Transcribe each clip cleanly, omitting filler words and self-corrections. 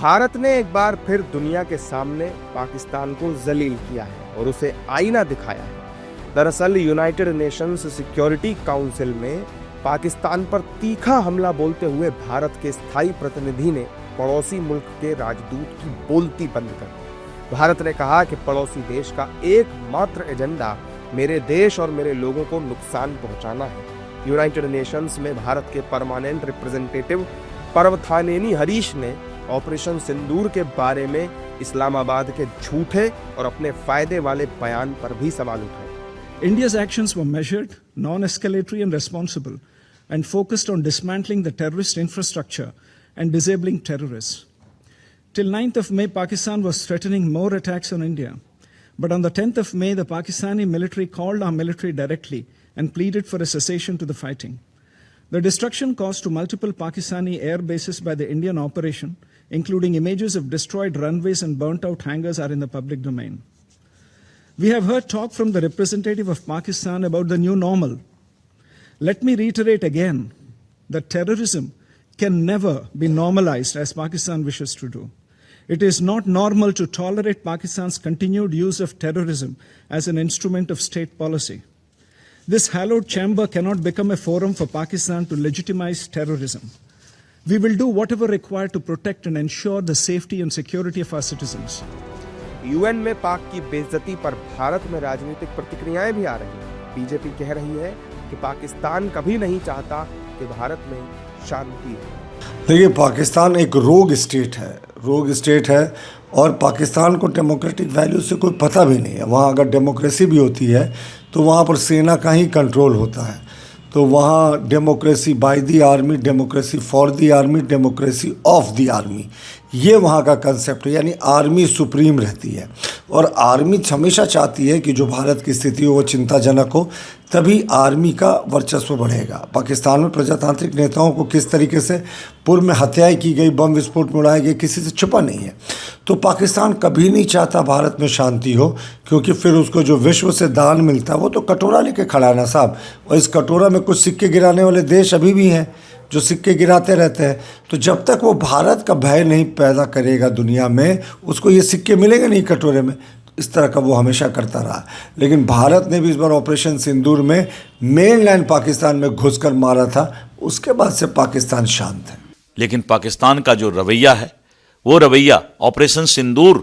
भारत ने एक बार फिर दुनिया के सामने पाकिस्तान को जलील किया है और उसे आईना दिखाया है। दरअसल यूनाइटेड नेशंस सिक्योरिटी काउंसिल में पाकिस्तान पर तीखा हमला बोलते हुए भारत के स्थायी प्रतिनिधि ने पड़ोसी मुल्क के राजदूत की बोलती बंद कर दी। भारत ने कहा कि पड़ोसी देश का एकमात्र एजेंडा मेरे देश और मेरे लोगों को नुकसान पहुंचाना है। यूनाइटेड नेशंस में भारत के परमानेंट रिप्रेजेंटेटिव पर्वथानेनी हरीश ने ऑपरेशन सिंदूर के बारे में इस्लामाबाद के झूठे और अपने फायदे वाले बयान पर भी सवाल उठाए। India's actions were measured, non-escalatory and responsible, and focused on dismantling the terrorist infrastructure and disabling terrorists. Till 9th of May, Pakistan was threatening more attacks on India. But on the 10th of May, the Pakistani military called our military directly and pleaded for a cessation to the fighting. The destruction caused to multiple Pakistani air bases by the Indian operation, including images of destroyed runways and burnt-out hangars, are in the public domain. We have heard talk from the representative of Pakistan about the new normal. Let me reiterate again that terrorism can never be normalized as Pakistan wishes to do. It is not normal to tolerate Pakistan's continued use of terrorism as an instrument of state policy. This hallowed chamber cannot become a forum for Pakistan to legitimize terrorism. We will do whatever required to protect and ensure the safety and security of our citizens. UN में पाक की बेइज्जती पर भारत में राजनीतिक प्रतिक्रियाएं भी आ रही हैं। बीजेपी कह रही है कि पाकिस्तान कभी नहीं चाहता कि भारत में शांति हो। देखिए, पाकिस्तान एक रोग स्टेट है और पाकिस्तान को डेमोक्रेटिक वैल्यू से कोई पता भी नहीं है। वहाँ अगर डेमोक्रेसी भी होती है तो वहाँ पर सेना का ही कंट्रोल होता है। तो वहाँ democracy by the army, democracy for the army, democracy of the army, ये वहाँ का कंसेप्ट है। यानी आर्मी सुप्रीम रहती है और आर्मी हमेशा चाहती है कि जो भारत की स्थिति हो वो चिंताजनक हो, तभी आर्मी का वर्चस्व बढ़ेगा। पाकिस्तान में प्रजातांत्रिक नेताओं को किस तरीके से पूर्व में हत्याएं की गई, बम विस्फोट में उड़ाए गए, किसी से छुपा नहीं है। तो पाकिस्तान कभी नहीं चाहता भारत में शांति हो, क्योंकि फिर उसको जो विश्व से दान मिलता है वो तो कटोरा लेके खड़ा है ना साहब। और इस कटोरा में कुछ सिक्के गिराने वाले देश अभी भी हैं जो सिक्के गिराते रहते हैं। तो जब तक वो भारत का भय नहीं पैदा करेगा दुनिया में, उसको ये सिक्के मिलेंगे नहीं कटोरे में। इस तरह का वो हमेशा करता रहा। लेकिन भारत ने भी इस बार ऑपरेशन सिंदूर में मेनलैंड पाकिस्तान में घुसकर मारा था। उसके बाद से पाकिस्तान शांत है। लेकिन पाकिस्तान का जो रवैया है, वो रवैया ऑपरेशन सिंदूर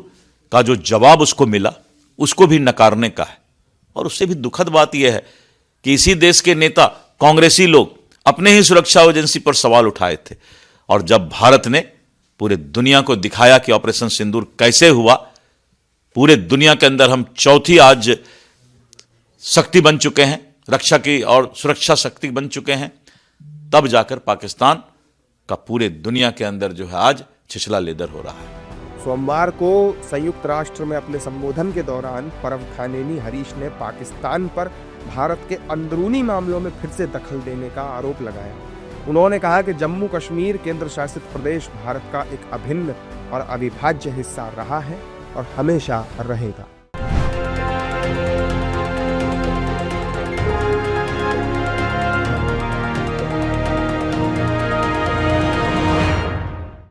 का जो जवाब उसको मिला, उसको भी नकारने का है। और उससे भी दुखद बात यह है कि इसी देश के नेता कांग्रेसी लोग अपने ही सुरक्षा एजेंसी पर सवाल उठाए थे। और जब भारत ने पूरे दुनिया को दिखाया कि ऑपरेशन सिंदूर कैसे हुआ, पूरे दुनिया के अंदर हम चौथी आज शक्ति बन चुके हैं, रक्षा की और सुरक्षा शक्ति बन चुके हैं, तब जाकर पाकिस्तान का पूरे दुनिया के अंदर जो है आज छिछला लेदर हो रहा है। सोमवार को संयुक्त राष्ट्र में अपने संबोधन के दौरान पर्वथानेनी हरीश ने पाकिस्तान पर भारत के अंदरूनी मामलों में फिर से दखल देने का आरोप लगाया। उन्होंने कहा कि जम्मू कश्मीर केंद्र शासित प्रदेश भारत का एक अभिन्न और अविभाज्य हिस्सा रहा है और हमेशा रहेगा।